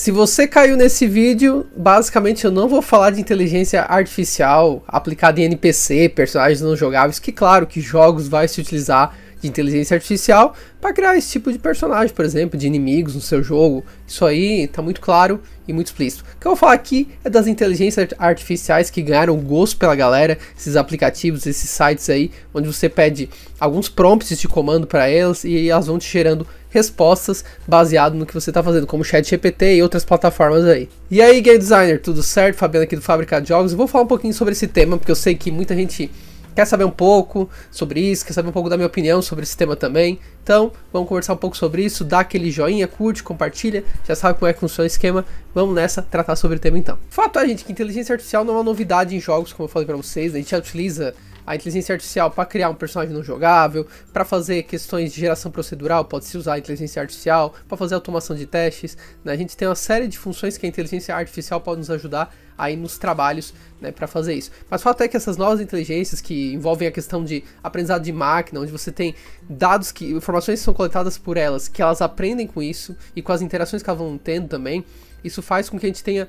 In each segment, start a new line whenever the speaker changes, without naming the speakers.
Se você caiu nesse vídeo, basicamente eu não vou falar de inteligência artificial aplicada em NPC, personagens não jogáveis, que claro que jogos vai se utilizar de inteligência artificial para criar esse tipo de personagem, por exemplo, de inimigos no seu jogo. Isso aí tá muito claro e muito explícito. O que eu vou falar aqui é das inteligências artificiais que ganharam gosto pela galera, esses aplicativos, esses sites aí, onde você pede alguns prompts de comando para elas e elas vão te gerando respostas baseado no que você está fazendo, como o ChatGPT e outras plataformas aí. E aí, game designer, tudo certo? Fabiano aqui do Fábrica de Jogos. Eu vou falar um pouquinho sobre esse tema, porque eu sei que muita gente quer saber um pouco sobre isso, quer saber um pouco da minha opinião sobre esse tema também. Então, vamos conversar um pouco sobre isso, dá aquele joinha, curte, compartilha, já sabe como é que funciona o esquema. Vamos nessa, tratar sobre o tema então. Fato é, gente, que inteligência artificial não é uma novidade em jogos, como eu falei pra vocês, a gente já utiliza a inteligência artificial para criar um personagem não jogável, para fazer questões de geração procedural, pode-se usar a inteligência artificial, para fazer automação de testes, né? A gente tem uma série de funções que a inteligência artificial pode nos ajudar aí nos trabalhos, né, para fazer isso. Mas o fato é que essas novas inteligências que envolvem a questão de aprendizado de máquina, onde você tem dados, informações que são coletadas por elas, que elas aprendem com isso e com as interações que elas vão tendo também, isso faz com que a gente tenha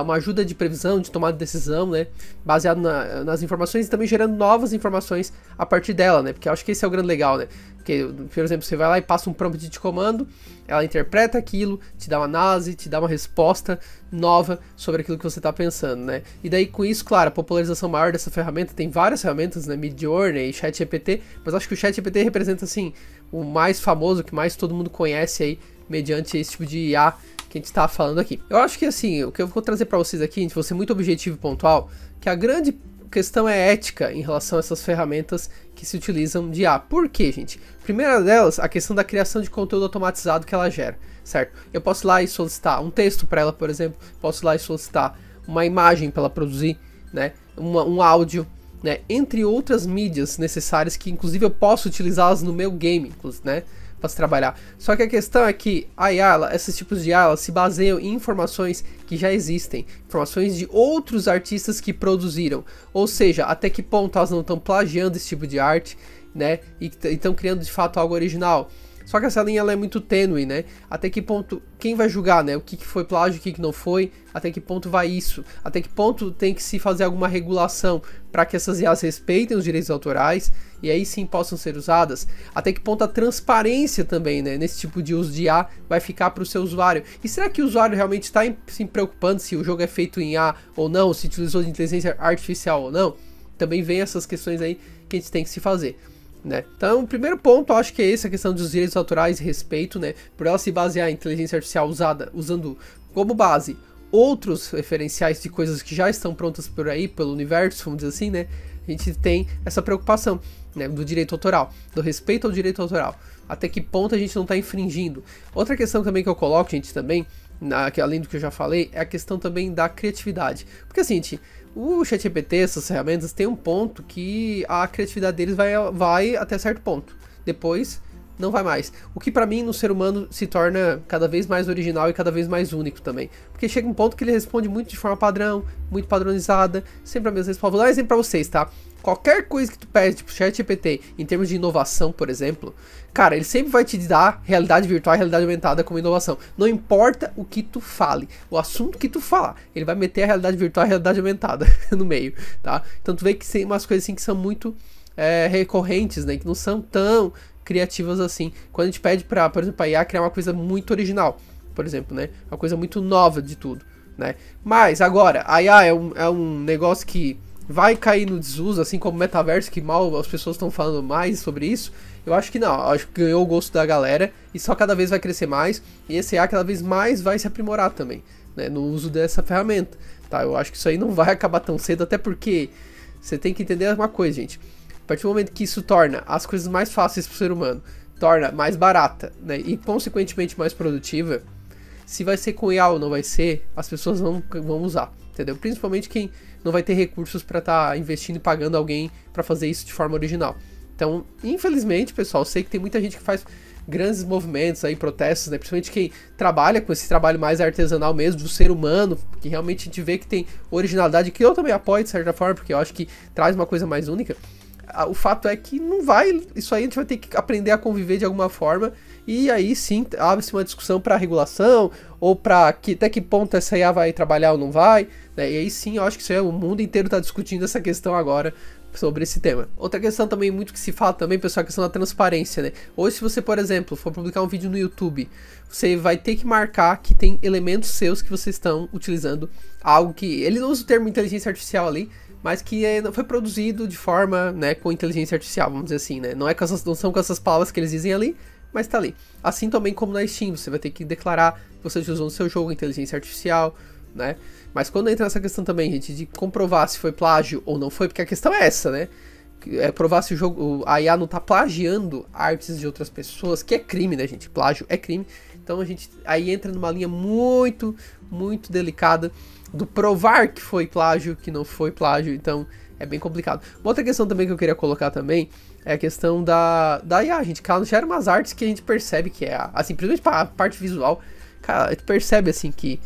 uma ajuda de previsão, de tomada de decisão, né, baseado nas informações e também gerando novas informações a partir dela, né, porque eu acho que esse é o grande legal, né, porque, por exemplo, você vai lá e passa um prompt de comando, ela interpreta aquilo, te dá uma análise, te dá uma resposta nova sobre aquilo que você está pensando, né, e daí com isso, claro, a popularização maior dessa ferramenta, tem várias ferramentas, né, Midjourney, ChatGPT, mas acho que o ChatGPT representa, assim, o mais famoso, que mais todo mundo conhece aí, mediante esse tipo de IA que a gente está falando aqui. Eu acho que assim, o que eu vou trazer para vocês aqui, a gente vai ser muito objetivo e pontual, que a grande questão é ética em relação a essas ferramentas que se utilizam de IA. Por quê, gente? Primeira delas, a questão da criação de conteúdo automatizado que ela gera, certo? Eu posso ir lá e solicitar um texto para ela, por exemplo, posso ir lá e solicitar uma imagem para ela produzir, né? Um áudio, né? Entre outras mídias necessárias que inclusive eu posso utilizá-las no meu game, né? Para se trabalhar. Só que a questão é que a IA, esses tipos de IA, se baseiam em informações que já existem, informações de outros artistas que produziram, ou seja, até que ponto elas não estão plagiando esse tipo de arte, né, e estão criando de fato algo original. Só que essa linha ela é muito tênue, né? Até que ponto, quem vai julgar, né? O que foi plágio, o que não foi, até que ponto vai isso? Até que ponto tem que se fazer alguma regulação para que essas IAs respeitem os direitos autorais e aí sim possam ser usadas? Até que ponto a transparência também, né? Nesse tipo de uso de IA vai ficar para o seu usuário? E será que o usuário realmente está se preocupando se o jogo é feito em IA ou não, se utilizou de inteligência artificial ou não? Também vem essas questões aí que a gente tem que se fazer, né? Então, o primeiro ponto, eu acho que é esse, a questão dos direitos autorais e respeito, né? Por ela se basear em inteligência artificial usando como base outros referenciais de coisas que já estão prontas por aí, pelo universo, vamos dizer assim, né? A gente tem essa preocupação, né, do direito autoral, do respeito ao direito autoral. Até que ponto a gente não está infringindo? Outra questão também que eu coloco, gente, também, além do que eu já falei, é a questão também da criatividade. Porque assim, gente, o ChatGPT, essas ferramentas, tem um ponto que a criatividade deles vai até certo ponto. Depois, não vai mais. O que pra mim, no ser humano, se torna cada vez mais original e cada vez mais único também. Porque chega um ponto que ele responde muito de forma padrão, muito padronizada, sempre a mesma resposta. Vou dar um exemplo pra vocês, tá? Qualquer coisa que tu pede, tipo ChatGPT, em termos de inovação, por exemplo, cara, ele sempre vai te dar realidade virtual e realidade aumentada como inovação. Não importa o que tu fale, o assunto que tu falar, ele vai meter a realidade virtual e a realidade aumentada no meio, tá? Então tu vê que tem umas coisas assim que são muito recorrentes, né? Que não são tão criativas assim. Quando a gente pede pra, por exemplo, a IA criar uma coisa muito original, por exemplo, né? Uma coisa muito nova de tudo, né? Mas agora, a IA é um negócio que vai cair no desuso, assim como o metaverso, que mal as pessoas estão falando mais sobre isso. Eu acho que não, eu acho que ganhou o gosto da galera e só cada vez vai crescer mais, e esse IA cada vez mais vai se aprimorar também, né, no uso dessa ferramenta, tá? Eu acho que isso aí não vai acabar tão cedo, até porque você tem que entender uma coisa, gente. A partir do momento que isso torna as coisas mais fáceis para o ser humano, torna mais barata, né, e consequentemente mais produtiva, se vai ser com IA ou não vai ser, as pessoas vão usar, entendeu? Principalmente quem não vai ter recursos para estar investindo e pagando alguém para fazer isso de forma original. Então, infelizmente, pessoal, eu sei que tem muita gente que faz grandes movimentos aí, protestos, né? Principalmente quem trabalha com esse trabalho mais artesanal mesmo, do ser humano, que realmente a gente vê que tem originalidade, que eu também apoio de certa forma, porque eu acho que traz uma coisa mais única. O fato é que não vai, isso aí a gente vai ter que aprender a conviver de alguma forma e aí sim abre-se uma discussão para regulação, ou para até que ponto essa IA vai trabalhar ou não vai, né? E aí sim, eu acho que isso o mundo inteiro está discutindo essa questão agora sobre esse tema. Outra questão também muito que se fala também, pessoal, é a questão da transparência, né? Hoje, se você, por exemplo, for publicar um vídeo no YouTube, você vai ter que marcar que tem elementos seus que vocês estão utilizando, algo que ele não usa o termo inteligência artificial ali, mas que foi produzido de forma, né, com inteligência artificial, vamos dizer assim, né? Não são com essas palavras que eles dizem ali, mas tá ali. Assim também como na Steam, você vai ter que declarar que você usou no seu jogo inteligência artificial, né? Mas quando entra nessa questão também, gente, de comprovar se foi plágio ou não foi, porque a questão é essa, né? É provar se o jogo, a IA não tá plagiando artes de outras pessoas, que é crime, né, gente? Plágio é crime. Então a gente aí entra numa linha muito, muito delicada do provar que foi plágio, que não foi plágio, então é bem complicado. Uma outra questão também que eu queria colocar também é a questão da IA, gente, que ela gera umas artes que a gente percebe que é, assim, principalmente pra parte visual, cara, a gente percebe, assim, que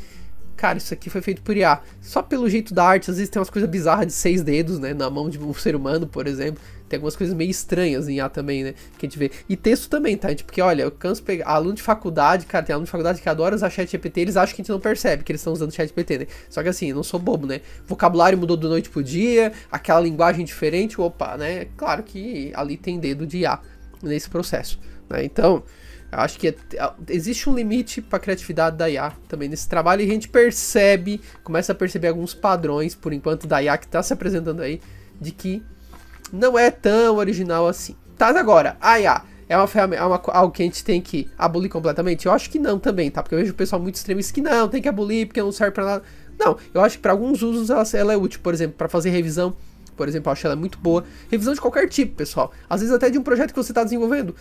cara, isso aqui foi feito por IA. Só pelo jeito da arte, às vezes tem umas coisas bizarras de 6 dedos, né? Na mão de um ser humano, por exemplo. Tem algumas coisas meio estranhas em IA também, né? Que a gente vê. E texto também, tá, gente? Porque, olha, eu canso de pegar aluno de faculdade, cara, tem aluno de faculdade que adora usar ChatGPT, eles acham que a gente não percebe que eles estão usando ChatGPT, né? Só que assim, eu não sou bobo, né? Vocabulário mudou do noite pro dia, aquela linguagem diferente, opa, né? Claro que ali tem dedo de IA nesse processo, né? Então, eu acho que existe um limite para a criatividade da IA também nesse trabalho, e a gente começa a perceber alguns padrões, por enquanto, da IA que está se apresentando aí, de que não é tão original assim. Tá, agora, a IA é uma ferramenta, algo que a gente tem que abolir completamente? Eu acho que não também, tá? Porque eu vejo o pessoal muito extremista que não, tem que abolir porque não serve para nada. Não, eu acho que para alguns usos ela é útil, por exemplo, para fazer revisão. Por exemplo, eu acho ela muito boa. Revisão de qualquer tipo, pessoal. Às vezes até de um projeto que você está desenvolvendo.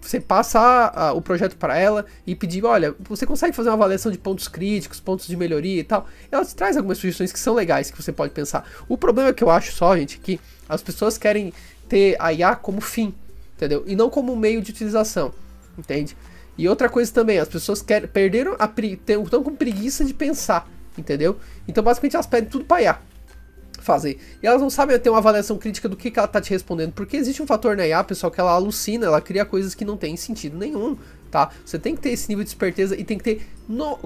Você passa o projeto para ela e pedir, olha, você consegue fazer uma avaliação de pontos críticos, pontos de melhoria e tal. Ela te traz algumas sugestões que são legais, que você pode pensar. O problema que eu acho só, gente, é que as pessoas querem ter a IA como fim, entendeu? E não como meio de utilização, entende? E outra coisa também, as pessoas estão com preguiça de pensar, entendeu? Então basicamente elas pedem tudo para IA fazer. E elas não sabem ter uma avaliação crítica do que ela tá te respondendo, porque existe um fator na IA, pessoal, que ela alucina, ela cria coisas que não tem sentido nenhum, tá? Você tem que ter esse nível de esperteza e tem que ter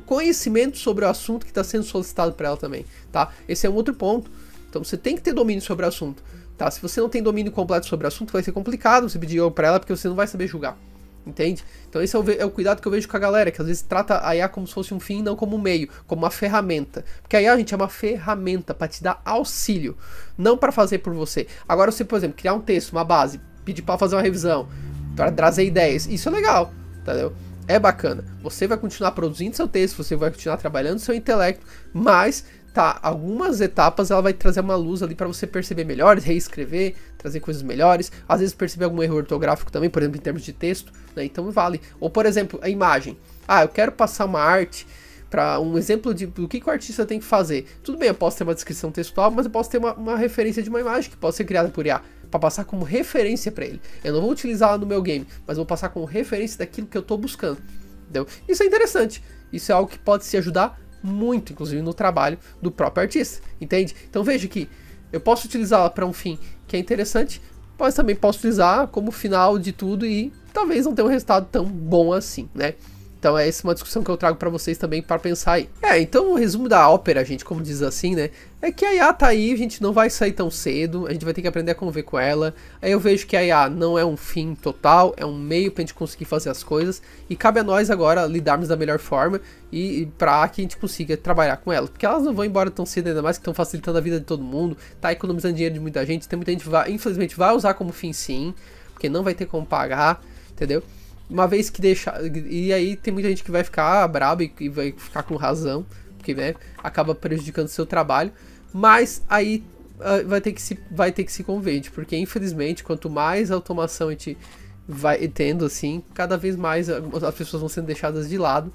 conhecimento sobre o assunto que está sendo solicitado para ela também, tá? Esse é um outro ponto. Então você tem que ter domínio sobre o assunto, tá? Se você não tem domínio completo sobre o assunto, vai ser complicado você pedir algo para ela, porque você não vai saber julgar. Entende? Então esse é o cuidado que eu vejo com a galera, que às vezes trata a IA como se fosse um fim, não como um meio, como uma ferramenta. Porque a IA, gente, é uma ferramenta para te dar auxílio, não para fazer por você. Agora você, por exemplo, criar um texto, uma base, pedir para fazer uma revisão, para trazer ideias, isso é legal, entendeu? É bacana. Você vai continuar produzindo seu texto, você vai continuar trabalhando seu intelecto, mas tá, algumas etapas ela vai trazer uma luz ali para você perceber melhores, reescrever, trazer coisas melhores, às vezes perceber algum erro ortográfico também, por exemplo, em termos de texto, né? Então vale. Ou por exemplo, a imagem. Ah, eu quero passar uma arte para um exemplo do que o artista tem que fazer. Tudo bem, eu posso ter uma descrição textual, mas eu posso ter uma referência de uma imagem que pode ser criada por IA, para passar como referência para ele. Eu não vou utilizá-la no meu game, mas vou passar como referência daquilo que eu estou buscando. Entendeu? Isso é interessante. Isso é algo que pode se ajudar muito, inclusive no trabalho do próprio artista, entende? Então veja que eu posso utilizá-la para um fim que é interessante, mas também posso utilizar como final de tudo e talvez não tenha um resultado tão bom assim, né? Então essa é uma discussão que eu trago para vocês também para pensar aí. Então o resumo da ópera, gente, como diz assim, né, é que a IA tá aí, a gente não vai sair tão cedo, a gente vai ter que aprender a conviver com ela. Aí eu vejo que a IA não é um fim total, é um meio pra gente conseguir fazer as coisas, e cabe a nós agora lidarmos da melhor forma e para que a gente consiga trabalhar com ela, porque elas não vão embora tão cedo, ainda mais que estão facilitando a vida de todo mundo, tá economizando dinheiro de muita gente, tem muita gente que infelizmente vai usar como fim sim, porque não vai ter como pagar, entendeu? Uma vez que deixar. E aí tem muita gente que vai ficar braba e vai ficar com razão, porque, né, acaba prejudicando o seu trabalho. Mas aí vai ter que se convencer, porque infelizmente quanto mais automação a gente vai tendo, assim, cada vez mais as pessoas vão sendo deixadas de lado.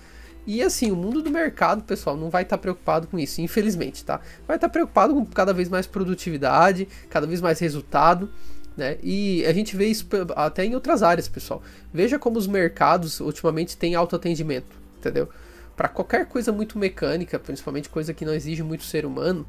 E assim, o mundo do mercado, pessoal, não vai estar preocupado com isso, infelizmente, tá? Vai estar preocupado com cada vez mais produtividade, cada vez mais resultado, né? E a gente vê isso até em outras áreas, pessoal. Veja como os mercados ultimamente têm autoatendimento, entendeu? Para qualquer coisa muito mecânica, principalmente coisa que não exige muito ser humano,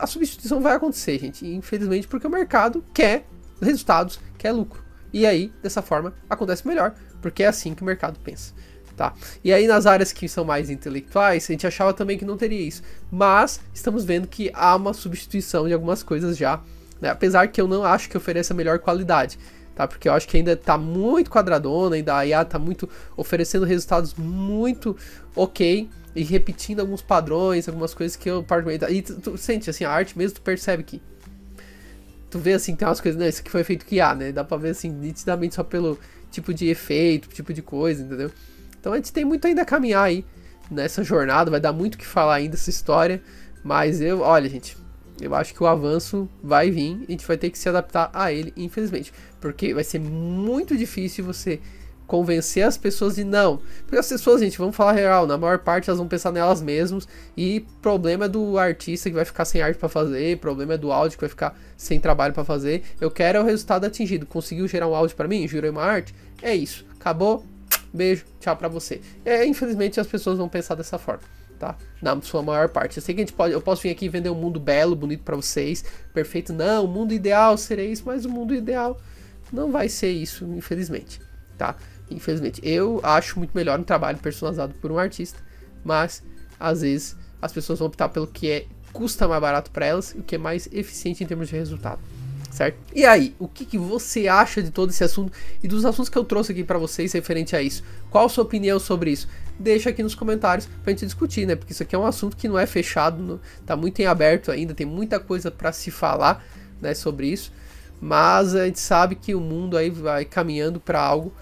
a substituição vai acontecer, gente. Infelizmente, porque o mercado quer resultados, quer lucro. E aí, dessa forma, acontece melhor. porque é assim que o mercado pensa, tá? E aí nas áreas que são mais intelectuais, a gente achava também que não teria isso, mas estamos vendo que há uma substituição de algumas coisas já, né? Apesar que eu não acho que ofereça melhor qualidade, tá? Porque eu acho que ainda tá muito quadradona, ainda a IA tá muito oferecendo resultados muito ok, e repetindo alguns padrões, algumas coisas que eu particularmente... E tu sente, assim, a arte mesmo, tu percebe que... Tu vê, assim, tem umas coisas... Não, isso aqui foi feito com IA, né? Dá pra ver, assim, nitidamente só pelo tipo de efeito, tipo de coisa, entendeu? Então a gente tem muito ainda a caminhar aí nessa jornada, vai dar muito o que falar ainda essa história, mas olha, gente, eu acho que o avanço vai vir, a gente vai ter que se adaptar a ele, infelizmente, porque vai ser muito difícil você convencer as pessoas de não, porque as pessoas, gente, vamos falar real, na maior parte elas vão pensar nelas mesmas, e problema é do artista que vai ficar sem arte para fazer, problema é do áudio que vai ficar sem trabalho para fazer. Eu quero o resultado atingido, conseguiu gerar um áudio para mim, gerei uma arte, é isso, acabou, beijo, tchau pra você. Infelizmente as pessoas vão pensar dessa forma, tá? Na sua maior parte. Eu sei que eu posso vir aqui e vender um mundo belo, bonito pra vocês, perfeito, não, o mundo ideal seria isso, mas o mundo ideal não vai ser isso, infelizmente, tá? Infelizmente, eu acho muito melhor um trabalho personalizado por um artista, mas às vezes as pessoas vão optar pelo que custa mais barato para elas e o que é mais eficiente em termos de resultado, certo? E aí, o que você acha de todo esse assunto e dos assuntos que eu trouxe aqui para vocês referente a isso? Qual a sua opinião sobre isso? Deixa aqui nos comentários pra gente discutir, né? Porque isso aqui é um assunto que não é fechado, tá muito em aberto ainda, tem muita coisa para se falar, né, sobre isso, mas a gente sabe que o mundo aí vai caminhando para algo,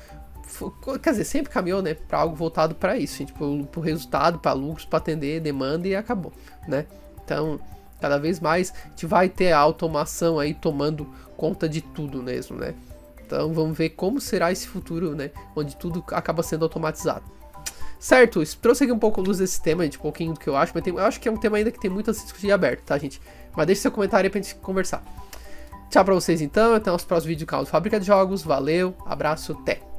quer dizer, sempre caminhou, né, para algo voltado para isso, gente, pro resultado, para lucros, para atender demanda e acabou, né? Então, cada vez mais a gente vai ter a automação aí tomando conta de tudo mesmo, né? Então vamos ver como será esse futuro, né, onde tudo acaba sendo automatizado. Certo, isso trouxe aqui um pouco a luz desse tema, gente, um pouquinho do que eu acho, mas eu acho que é um tema ainda que tem muito a se discutir aberto, tá, gente? Mas deixe seu comentário aí pra gente conversar. Tchau pra vocês então, até o nosso próximo vídeo do canal do Fábrica de Jogos, valeu, abraço, até!